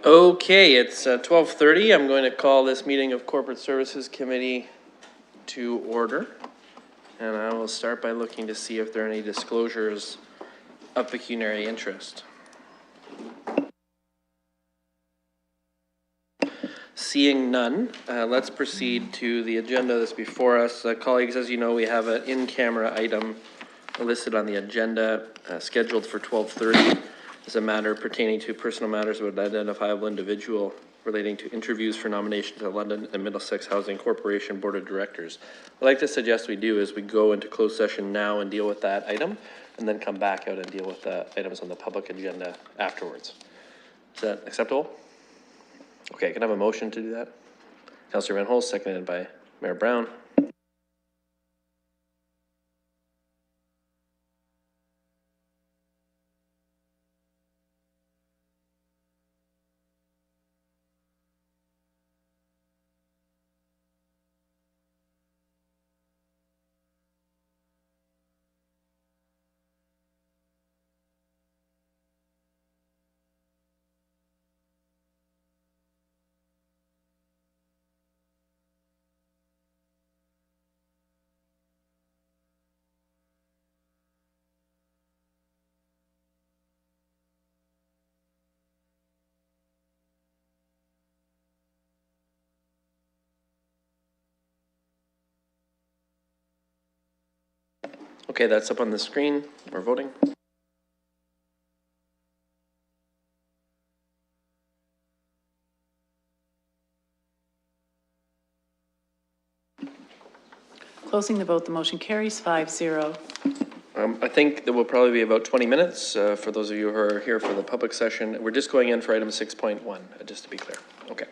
Okay, it's 12:30. I'm going to call this meeting of Corporate Services Committee to order. And I will start by looking to see if there are any disclosures of pecuniary interest. Seeing none, let's proceed to the agenda that's before us. Colleagues, as you know, we have an in-camera item listed on the agenda scheduled for 12:30. As a matter pertaining to personal matters of an identifiable individual relating to interviews for nomination to the London and Middlesex Housing Corporation Board of Directors. What I'd like to suggest we do is we go into closed session now and deal with that item, and then come back out and deal with the items on the public agenda afterwards. Is that acceptable? Okay, can I have a motion to do that? Councillor Van Holst, seconded by Mayor Brown. Okay, that's up on the screen. We're voting. Closing the vote, the motion carries 5-0. I think there will probably be about 20 minutes for those of you who are here for the public session. We're just going in for item 6.1, just to be clear. Okay.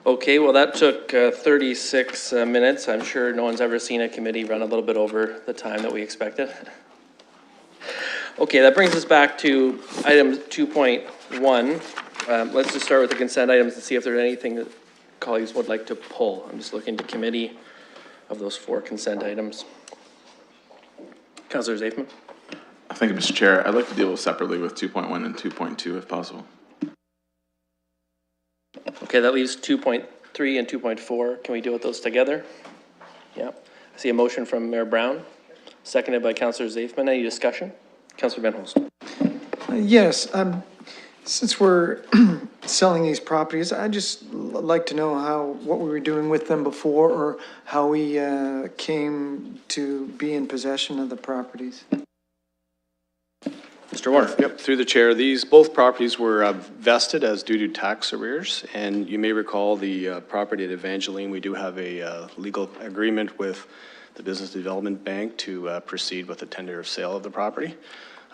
Okay, well, that took 36 minutes. I'm sure no one's ever seen a committee run a little bit over the time that we expected. Okay, that brings us back to item 2.1. Let's just start with the consent items and see if there's anything that colleagues would like to pull. I'm just looking to committee of those 4 consent items. Councillor Zafman. Thank you, Mr. Chair. I'd like to deal separately with 2.1 and 2.2 if possible. Okay, that leaves 2.3 and 2.4. Can we deal with those together? Yeah. I see a motion from Mayor Brown, seconded by Councillor Zafman. Any discussion? Councillor Van Holst. Yes, since we're selling these properties, I'd just like to know what we were doing with them before, or how we came to be in possession of the properties. Mr. Warner. Yep, through the chair, both properties were vested as due to tax arrears, and you may recall the property at Evangeline, we do have a legal agreement with the Business Development Bank to proceed with a tender of sale of the property.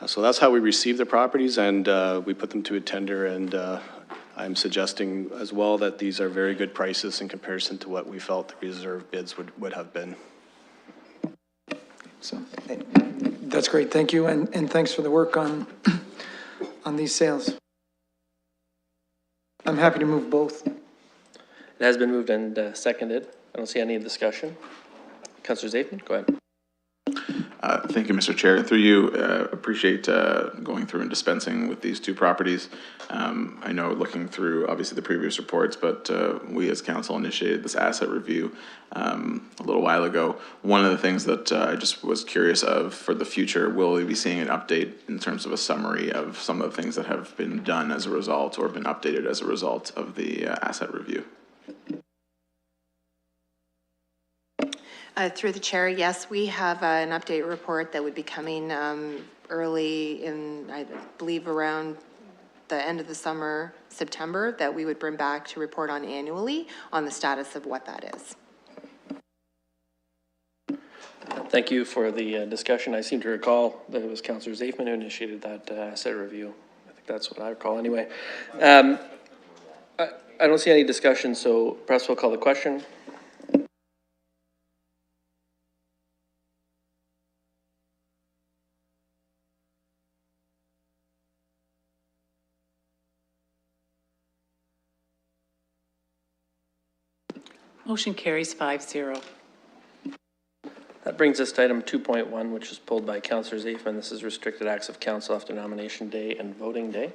So that's how we received the properties, and we put them to a tender, and I'm suggesting as well that these are very good prices in comparison to what we felt the reserve bids would have been. So that's great, thank you, and thanks for the work on these sales. I'm happy to move both. It has been moved and seconded. I don't see any discussion. Councillor Zafman, go ahead. Thank you, Mr. Chair. Through you, appreciate going through and dispensing with these 2 properties. I know looking through obviously the previous reports, but we as council initiated this asset review a little while ago. One of the things that I just was curious of for the future, will we be seeing an update in terms of a summary of some of the things that have been done as a result or been updated as a result of the asset review? Through the chair, yes, we have an update report that would be coming early in, I believe, around the end of the summer, September, that we would bring back to report on annually on the status of what that is. Thank you for the discussion. I seem to recall that it was Councillor Zafman who initiated that asset review. I think that's what I recall anyway. I don't see any discussion, so perhaps we'll call the question. Motion carries 5-0. That brings us to item 2.1, which is pulled by Councillor Zafman. This is restricted acts of council after nomination day and voting day.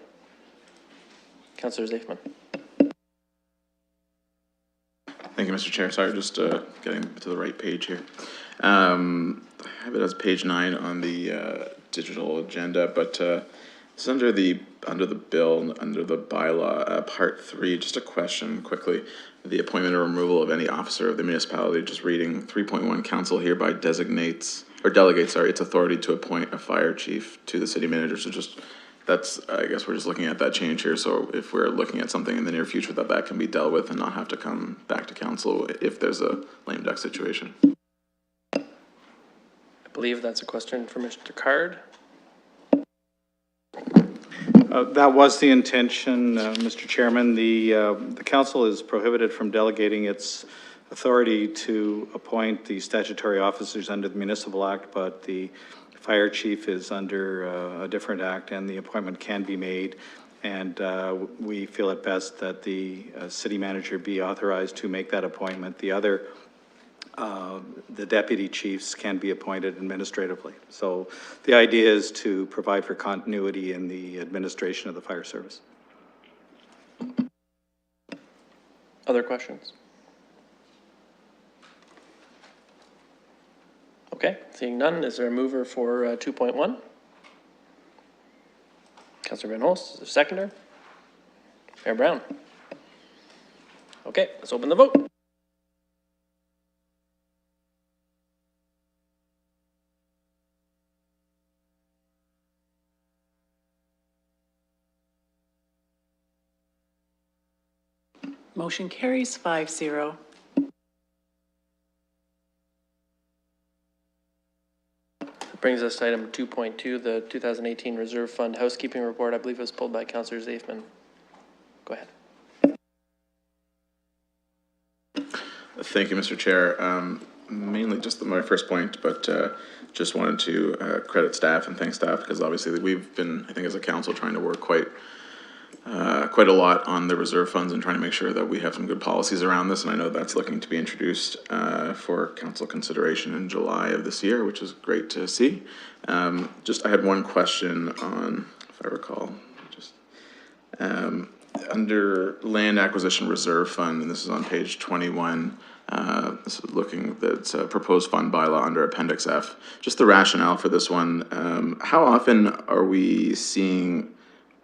Councillor Zafman. Thank you, Mr. Chair. Sorry, just getting to the right page here. I have it as page 9 on the digital agenda, but it's under the bill, under the bylaw, part 3. Just a question quickly. The appointment or removal of any officer of the municipality, just reading 3.1, council hereby designates, or delegates, its authority to appoint a fire chief to the city manager. So just, that's, I guess we're just looking at that change here. So if we're looking at something in the near future that can be dealt with and not have to come back to council if there's a lame duck situation. I believe that's a question for Mr. Card. That was the intention, Mr. Chairman. The council is prohibited from delegating its authority to appoint the statutory officers under the Municipal Act, but the fire chief is under a different act, and the appointment can be made. And we feel it best that the city manager be authorized to make that appointment. The deputy chiefs can be appointed administratively. So the idea is to provide for continuity in the administration of the fire service. Other questions? Okay, seeing none, is there a mover for 2.1? Councillor Van Holst, is there a seconder? Mayor Brown. Okay, let's open the vote. Motion carries 5-0. That brings us to item 2.2, the 2018 Reserve Fund Housekeeping Report. I believe it was pulled by Councillor Zafman. Go ahead. Thank you, Mr. Chair. Mainly just my first point, but just wanted to credit staff and thank staff because obviously we've been, I think as a council, trying to work quite a lot on the reserve funds and trying to make sure that we have some good policies around this. And I know that's looking to be introduced for council consideration in July of this year, which is great to see. I had one question on, if I recall, under land acquisition reserve fund, and this is on page 21, this is looking, that's a proposed fund bylaw under appendix F. Just the rationale for this one, how often are we seeing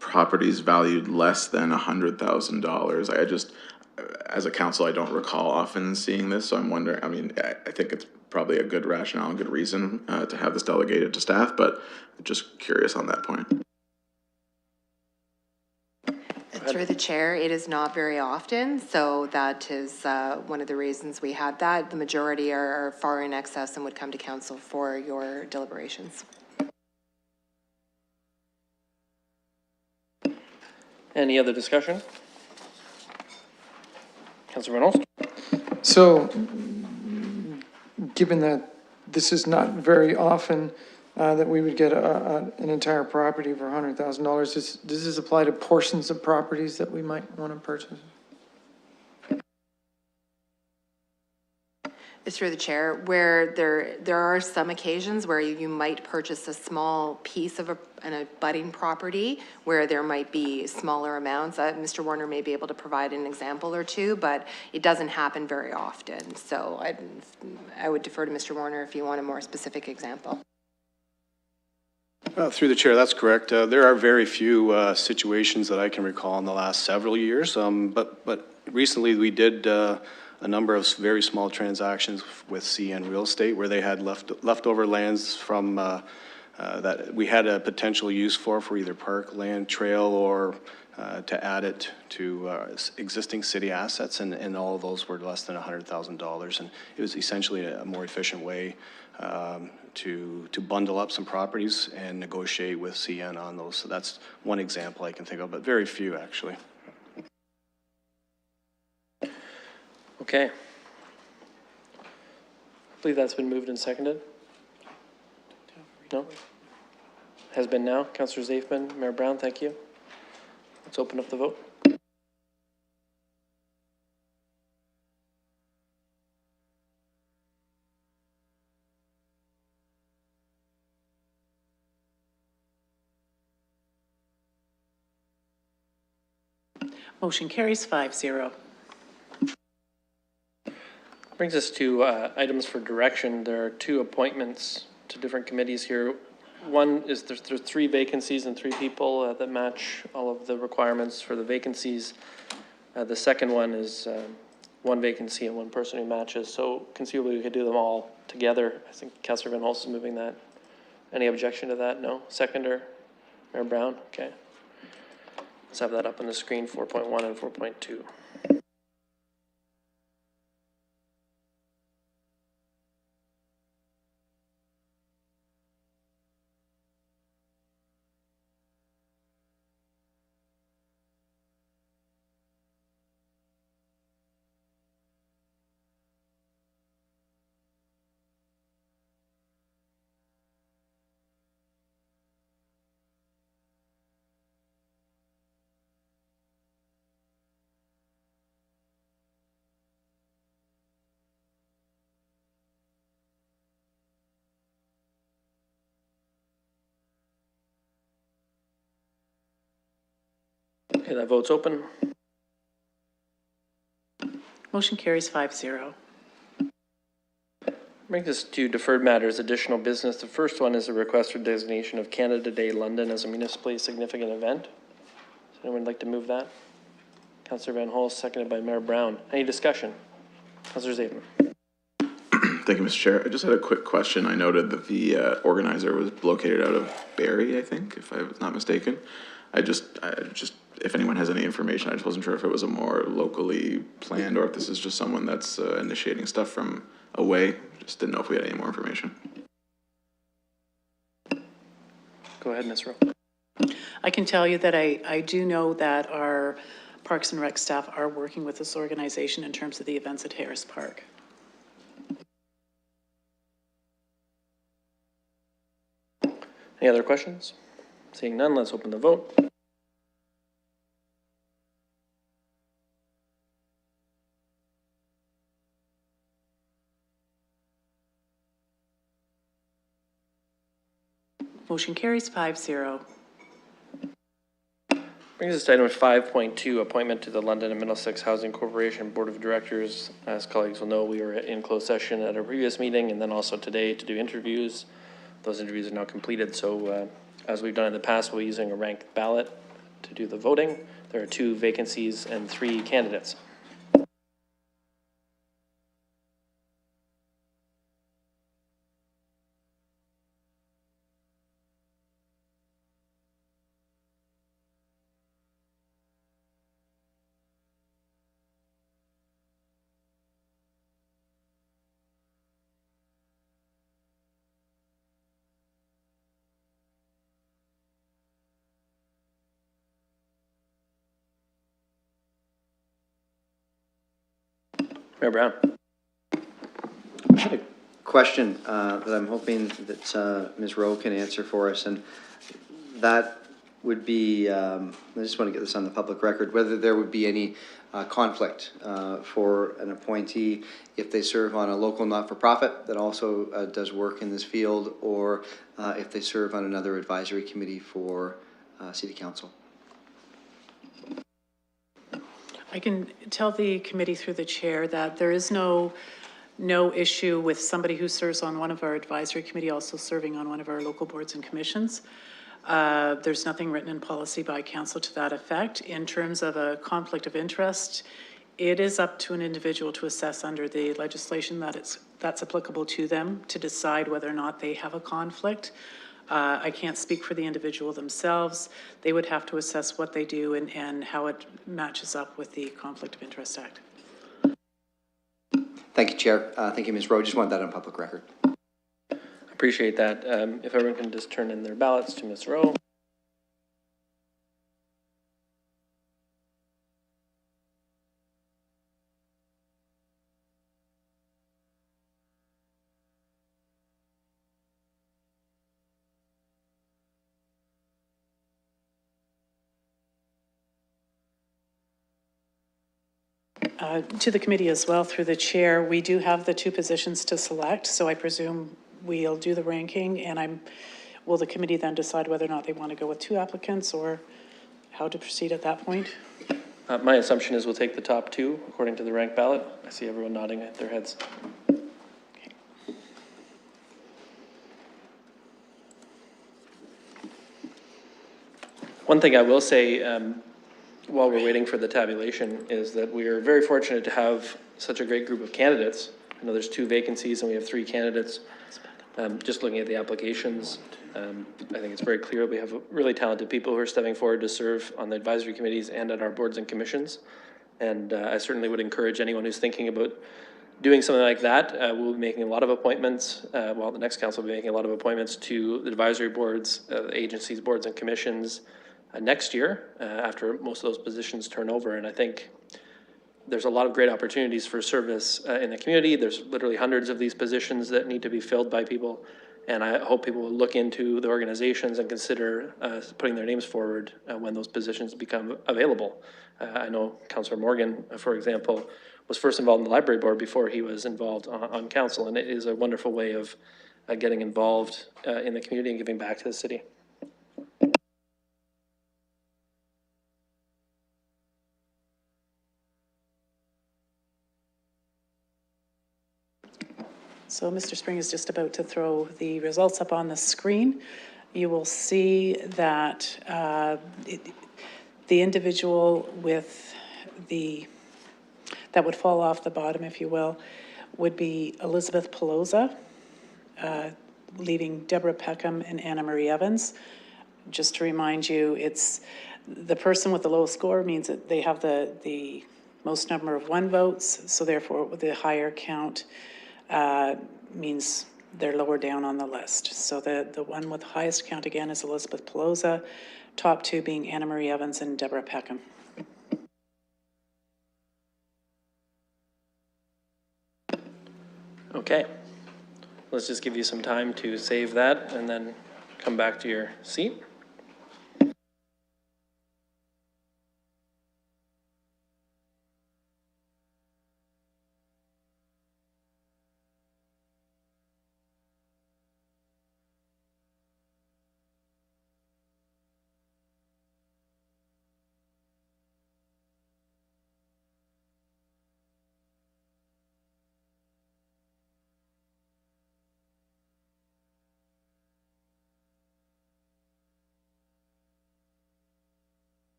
properties valued less than $100,000? I just, as a council, I don't recall often seeing this, so I'm wondering, I mean, I think it's probably a good rationale and good reason to have this delegated to staff, but just curious on that point. Through the chair, it is not very often, so that is one of the reasons we had that. The majority are far in excess and would come to council for your deliberations. Any other discussion? Councillor Reynolds? So, given that this is not very often that we would get an entire property for $100,000, does this apply to portions of properties that we might want to purchase? It's through the chair, where there are some occasions where you might purchase a small piece of an abutting property where there might be smaller amounts. Mr. Warner may be able to provide an example or two, but it doesn't happen very often. So I would defer to Mr. Warner if you want a more specific example. Through the chair, that's correct. There are very few situations that I can recall in the last several years, but recently we did a number of very small transactions with CN Real Estate where they had leftover lands from that we had a potential use for either park, land, trail, or to add it to existing city assets, and all of those were less than $100,000, and it was essentially a more efficient way to bundle up some properties and negotiate with CN on those. So that's one example I can think of, but very few actually. Okay. I believe that's been moved and seconded. No? Has been now. Councillor Zafman, Mayor Brown, thank you. Let's open up the vote. Motion carries 5-0. Brings us to items for direction. There are two appointments to different committees here. One is there's 3 vacancies and 3 people that match all of the requirements for the vacancies. The second one is 1 vacancy and 1 person who matches. So conceivably we could do them all together. I think Councillor Van Holst is moving that. Any objection to that? No? Seconder? Mayor Brown? Okay. Let's have that up on the screen, 4.1 and 4.2. Okay, that vote's open. Motion carries 5-0. Brings us to deferred matters, additional business. The first one is a request for designation of Canada Day London as a municipally significant event. Does anyone like to move that? Councillor Van Holst, seconded by Mayor Brown. Any discussion? Councillor Zafman. Thank you, Mr. Chair. I just had a quick question. I noted that the organizer was located out of Barrie, I think, if I was not mistaken. I just, if anyone has any information, I just wasn't sure if it was a more locally planned or if this is just someone that's initiating stuff from away. Just didn't know if we had any more information. Go ahead, Ms. Rowe. I can tell you that I do know that our Parks and Rec staff are working with this organization in terms of the events at Harris Park. Any other questions? Seeing none, let's open the vote. Motion carries 5-0. Brings us to item 5.2, appointment to the London and Middlesex Housing Corporation Board of Directors. As colleagues will know, we were in closed session at our previous meeting and then also today to do interviews. Those interviews are now completed, so as we've done in the past, we're using a ranked ballot to do the voting. There are 2 vacancies and 3 candidates. Mayor Brown. I had a question that I'm hoping that Ms. Rowe can answer for us, and that would be, I just want to get this on the public record, whether there would be any conflict for an appointee if they serve on a local not-for-profit that also does work in this field, or if they serve on another advisory committee for City Council. I can tell the committee through the chair that there is no issue with somebody who serves on one of our advisory committee also serving on one of our local boards and commissions. There's nothing written in policy by council to that effect. In terms of a conflict of interest, it is up to an individual to assess under the legislation that's applicable to them to decide whether or not they have a conflict. I can't speak for the individual themselves. They would have to assess what they do and how it matches up with the Conflict of Interest Act. Thank you, Chair. Thank you, Ms. Rowe. Just want that on public record. Appreciate that. If everyone can just turn in their ballots to Ms. Rowe. To the committee as well, through the chair, we do have the 2 positions to select, so I presume we'll do the ranking, and will the committee then decide whether or not they want to go with 2 applicants or how to proceed at that point? My assumption is we'll take the top 2 according to the ranked ballot. I see everyone nodding at their heads. One thing I will say, while we're waiting for the tabulation, is that we are very fortunate to have such a great group of candidates. I know there's 2 vacancies and we have 3 candidates. Just looking at the applications, I think it's very clear we have really talented people who are stepping forward to serve on the advisory committees and at our boards and commissions. And I certainly would encourage anyone who's thinking about doing something like that. We'll be making a lot of appointments. The next council will be making a lot of appointments to the advisory boards, agencies, boards and commissions, next year after most of those positions turn over. And I think there's a lot of great opportunities for service in the community. There's literally hundreds of these positions that need to be filled by people. And I hope people will look into the organizations and consider putting their names forward when those positions become available. I know Councillor Morgan, for example, was first involved in the library board before he was involved on council. And it is a wonderful way of getting involved in the community and giving back to the city. So Mr. Spring is just about to throw the results up on the screen. You will see that the individual with that would fall off the bottom, if you will, would be Elizabeth Pelosa, leaving Deborah Peckham and Anna Marie Evans. Just to remind you, it's the person with the lowest score means that they have the most number of 1 votes, so therefore with the higher count means they're lower down on the list. So the one with the highest count again is Elizabeth Pelosa, top 2 being Anna Marie Evans and Deborah Peckham. Okay. Let's just give you some time to save that and then come back to your seat.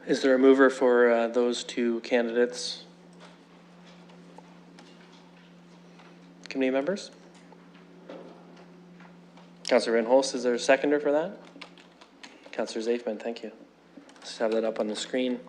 Is there a mover for those two candidates? Committee members? Councillor Van Holst, is there a seconder for that? Councillor Zaifman, thank you. Let's have that up on the screen.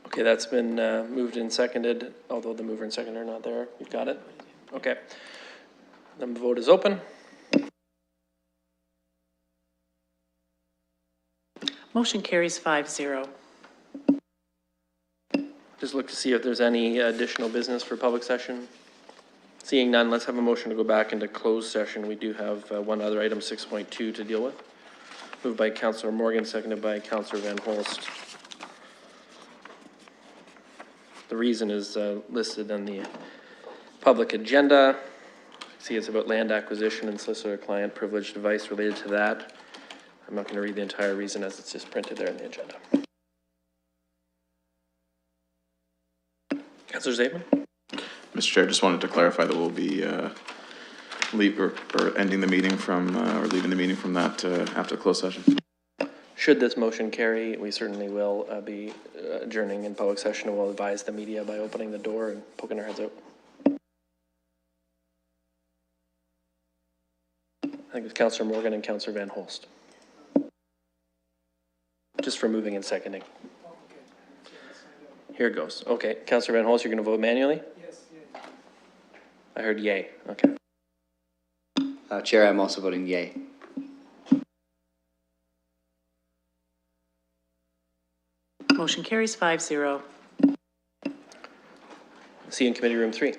Okay, that's been moved and seconded, although the mover and seconder are not there. You've got it? Okay. Then the vote is open. Motion carries 5-0. Just look to see if there's any additional business for public session. Seeing none, let's have a motion to go back into closed session. We do have one other item, 6.2, to deal with. Moved by Councillor Morgan, seconded by Councillor Van Holst. The reason is listed on the public agenda. See, it's about land acquisition and solicitor-client privileged advice related to that. I'm not going to read the entire reason as it's just printed there in the agenda. Councillor Zaidman? Mr. Chair, just wanted to clarify that we'll be ending the meeting from, or leaving the meeting from that after the closed session. Should this motion carry, we certainly will be adjourning in public session, and we'll advise the media by opening the door and poking our heads out. I think it's Councillor Morgan and Councillor Van Holst. Just for moving and seconding. Here it goes. Okay, Councillor Van Holst, you're going to vote manually? Yes. I heard yay. Okay. Chair, I'm also voting yay. Motion carries 5-0. See you in committee room 3.